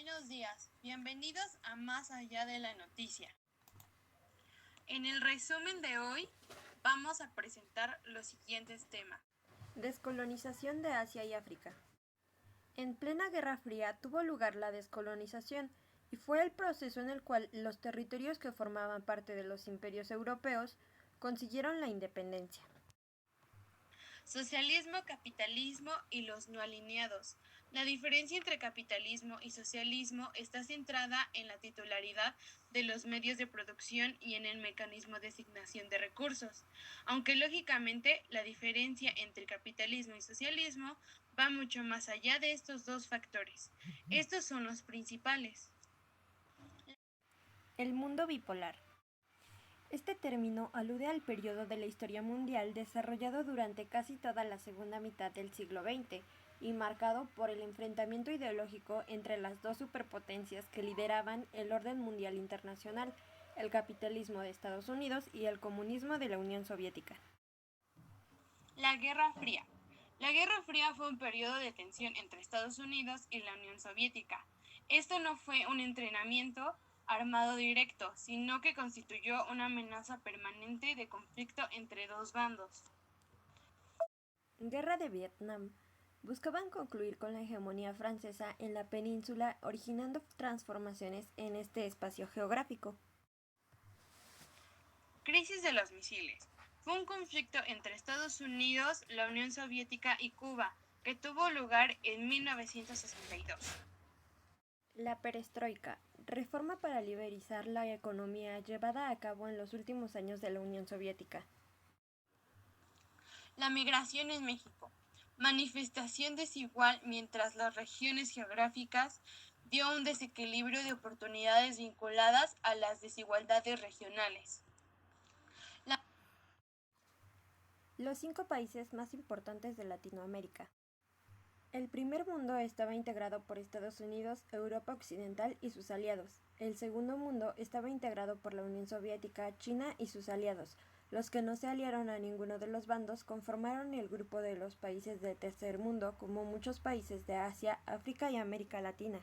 Buenos días, bienvenidos a Más allá de la noticia. En el resumen de hoy vamos a presentar los siguientes temas. Descolonización de Asia y África. En plena Guerra Fría tuvo lugar la descolonización y fue el proceso en el cual los territorios que formaban parte de los imperios europeos consiguieron la independencia. Socialismo, capitalismo y los no alineados. La diferencia entre capitalismo y socialismo está centrada en la titularidad de los medios de producción y en el mecanismo de asignación de recursos, aunque lógicamente la diferencia entre capitalismo y socialismo va mucho más allá de estos dos factores. Estos son los principales. El mundo bipolar. Este término alude al periodo de la historia mundial desarrollado durante casi toda la segunda mitad del siglo XX y marcado por el enfrentamiento ideológico entre las dos superpotencias que lideraban el orden mundial internacional, el capitalismo de Estados Unidos y el comunismo de la Unión Soviética. La Guerra Fría. La Guerra Fría fue un periodo de tensión entre Estados Unidos y la Unión Soviética. Esto no fue un entrenamiento armado directo, sino que constituyó una amenaza permanente de conflicto entre dos bandos. Guerra de Vietnam. Buscaban concluir con la hegemonía francesa en la península, originando transformaciones en este espacio geográfico. Crisis de los misiles. Fue un conflicto entre Estados Unidos, la Unión Soviética y Cuba, que tuvo lugar en 1962. La perestroika, reforma para liberalizar la economía llevada a cabo en los últimos años de la Unión Soviética. La migración en México. Manifestación desigual mientras las regiones geográficas dio un desequilibrio de oportunidades vinculadas a las desigualdades regionales. Los 5 países más importantes de Latinoamérica. El primer mundo estaba integrado por Estados Unidos, Europa Occidental y sus aliados. El segundo mundo estaba integrado por la Unión Soviética, China y sus aliados. Los que no se aliaron a ninguno de los bandos conformaron el grupo de los países del tercer mundo, como muchos países de Asia, África y América Latina.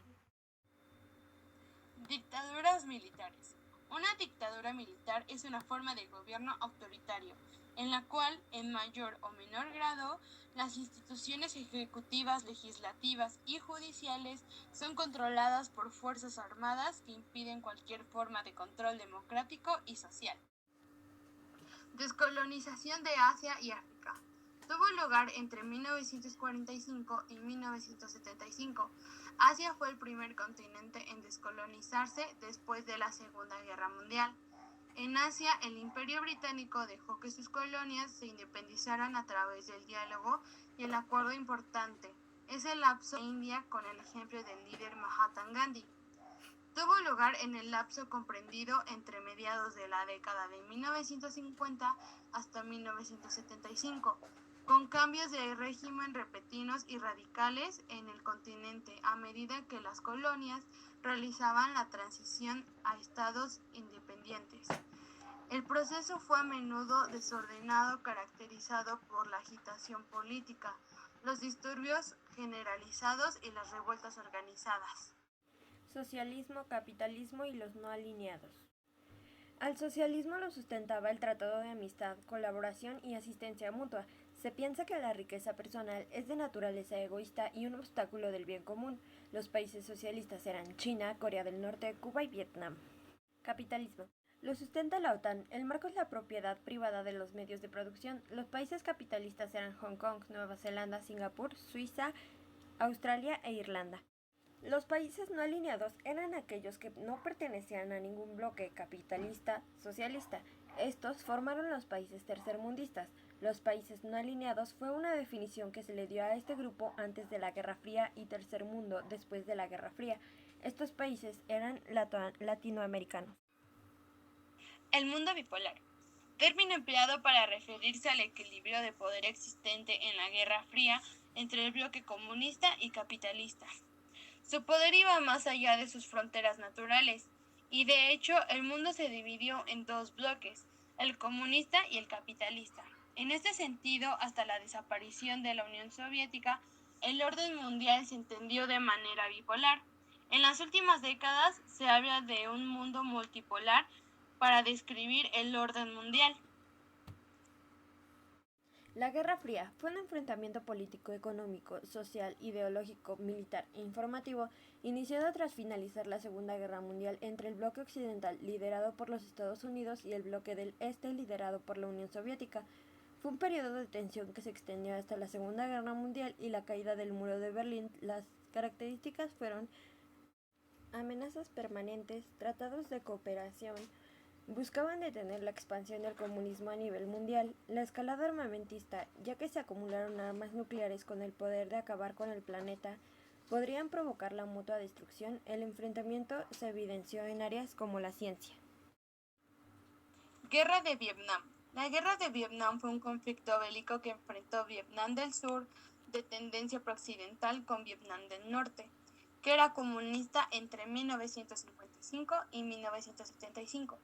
Dictaduras militares. Una dictadura militar es una forma de gobierno autoritario, en la cual, en mayor o menor grado, las instituciones ejecutivas, legislativas y judiciales son controladas por fuerzas armadas que impiden cualquier forma de control democrático y social. Descolonización de Asia y África. Tuvo lugar entre 1945 y 1975. Asia fue el primer continente en descolonizarse después de la Segunda Guerra Mundial. En Asia, el Imperio Británico dejó que sus colonias se independizaran a través del diálogo y el acuerdo importante es el lapso de India con el ejemplo del líder Mahatma Gandhi. Tuvo lugar en el lapso comprendido entre mediados de la década de 1950 hasta 1975, con cambios de régimen repentinos y radicales en el continente a medida que las colonias realizaban la transición a estados independientes. El proceso fue a menudo desordenado, caracterizado por la agitación política, los disturbios generalizados y las revueltas organizadas. Socialismo, capitalismo y los no alineados. Al socialismo lo sustentaba el Tratado de Amistad, Colaboración y Asistencia Mutua. Se piensa que la riqueza personal es de naturaleza egoísta y un obstáculo del bien común. Los países socialistas eran China, Corea del Norte, Cuba y Vietnam. Capitalismo. Lo sustenta la OTAN. El marco es la propiedad privada de los medios de producción. Los países capitalistas eran Hong Kong, Nueva Zelanda, Singapur, Suiza, Australia e Irlanda. Los países no alineados eran aquellos que no pertenecían a ningún bloque capitalista socialista. Estos formaron los países tercermundistas. Los países no alineados fue una definición que se le dio a este grupo antes de la Guerra Fría y tercer mundo después de la Guerra Fría. Estos países eran latinoamericanos. El mundo bipolar. Término empleado para referirse al equilibrio de poder existente en la Guerra Fría entre el bloque comunista y capitalista. Su poder iba más allá de sus fronteras naturales, y de hecho el mundo se dividió en dos bloques, el comunista y el capitalista. En este sentido, hasta la desaparición de la Unión Soviética, el orden mundial se entendió de manera bipolar. En las últimas décadas se habla de un mundo multipolar para describir el orden mundial. La Guerra Fría fue un enfrentamiento político, económico, social, ideológico, militar e informativo iniciado tras finalizar la Segunda Guerra Mundial entre el bloque occidental liderado por los Estados Unidos y el bloque del Este liderado por la Unión Soviética. Fue un periodo de tensión que se extendió hasta la Segunda Guerra Mundial y la caída del muro de Berlín. Las características fueron amenazas permanentes, tratados de cooperación, buscaban detener la expansión del comunismo a nivel mundial, la escalada armamentista, ya que se acumularon armas nucleares con el poder de acabar con el planeta, podrían provocar la mutua destrucción. El enfrentamiento se evidenció en áreas como la ciencia. Guerra de Vietnam. La Guerra de Vietnam fue un conflicto bélico que enfrentó Vietnam del Sur, de tendencia prooccidental, con Vietnam del Norte, que era comunista entre 1955 y 1975.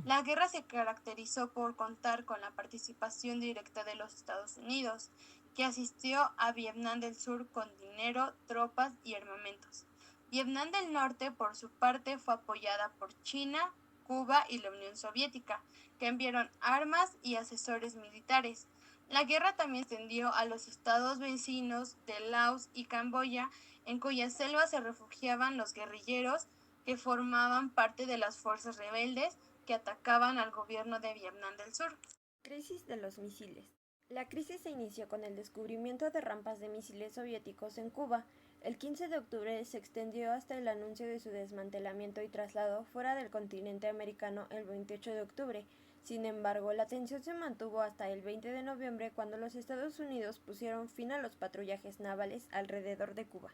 La guerra se caracterizó por contar con la participación directa de los Estados Unidos, que asistió a Vietnam del Sur con dinero, tropas y armamentos. Vietnam del Norte, por su parte, fue apoyada por China, Cuba y la Unión Soviética, que enviaron armas y asesores militares. La guerra también extendió a los estados vecinos de Laos y Camboya, en cuyas selvas se refugiaban los guerrilleros que formaban parte de las fuerzas rebeldes que atacaban al gobierno de Vietnam del Sur. Crisis de los misiles. La crisis se inició con el descubrimiento de rampas de misiles soviéticos en Cuba. El 15 de octubre se extendió hasta el anuncio de su desmantelamiento y traslado fuera del continente americano el 28 de octubre. Sin embargo, la tensión se mantuvo hasta el 20 de noviembre, cuando los Estados Unidos pusieron fin a los patrullajes navales alrededor de Cuba.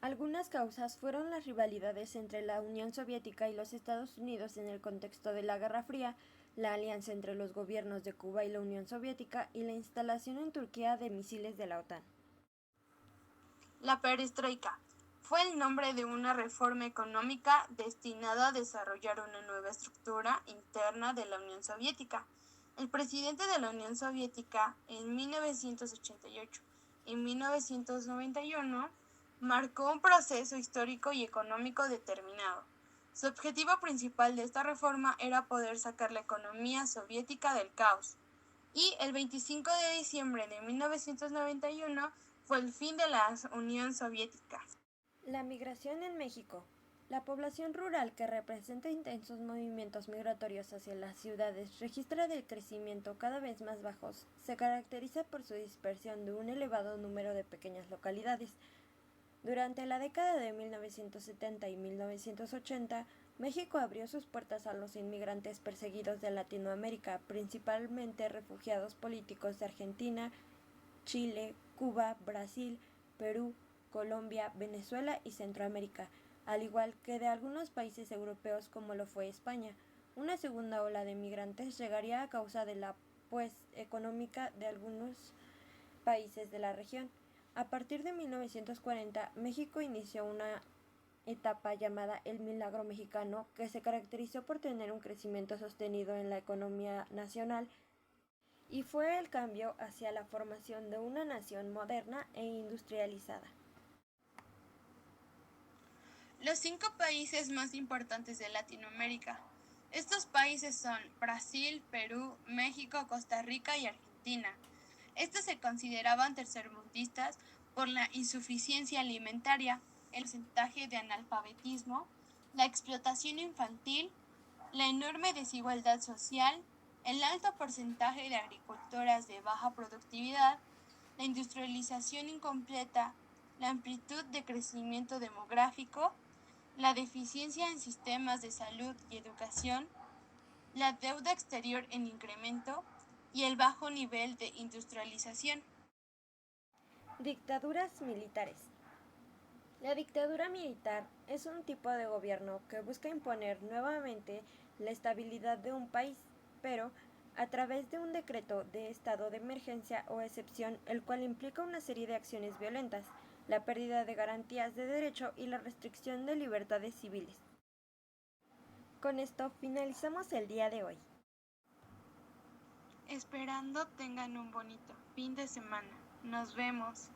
Algunas causas fueron las rivalidades entre la Unión Soviética y los Estados Unidos en el contexto de la Guerra Fría, la alianza entre los gobiernos de Cuba y la Unión Soviética y la instalación en Turquía de misiles de la OTAN. La perestroika fue el nombre de una reforma económica destinada a desarrollar una nueva estructura interna de la Unión Soviética. El presidente de la Unión Soviética en 1988 y 1991 marcó un proceso histórico y económico determinado. Su objetivo principal de esta reforma era poder sacar la economía soviética del caos. Y el 25 de diciembre de 1991 fue el fin de la Unión Soviética. La migración en México. La población rural, que representa intensos movimientos migratorios hacia las ciudades, registra del crecimiento cada vez más bajos. Se caracteriza por su dispersión de un elevado número de pequeñas localidades. Durante la década de 1970 y 1980, México abrió sus puertas a los inmigrantes perseguidos de Latinoamérica, principalmente refugiados políticos de Argentina, Chile, Cuba, Brasil, Perú, Colombia, Venezuela y Centroamérica, al igual que de algunos países europeos como lo fue España. Una segunda ola de migrantes llegaría a causa de la económica de algunos países de la región. A partir de 1940, México inició una etapa llamada el Milagro Mexicano, que se caracterizó por tener un crecimiento sostenido en la economía nacional y fue el cambio hacia la formación de una nación moderna e industrializada. Los 5 países más importantes de Latinoamérica. Estos países son Brasil, Perú, México, Costa Rica y Argentina. Estos se consideraban tercermundistas por la insuficiencia alimentaria, el porcentaje de analfabetismo, la explotación infantil, la enorme desigualdad social, el alto porcentaje de agricultoras de baja productividad, la industrialización incompleta, la amplitud de crecimiento demográfico, la deficiencia en sistemas de salud y educación, la deuda exterior en incremento y el bajo nivel de industrialización. Dictaduras militares. La dictadura militar es un tipo de gobierno que busca imponer nuevamente la estabilidad de un país, pero a través de un decreto de estado de emergencia o excepción, el cual implica una serie de acciones violentas, la pérdida de garantías de derecho y la restricción de libertades civiles. Con esto finalizamos el día de hoy. Esperando tengan un bonito fin de semana. Nos vemos.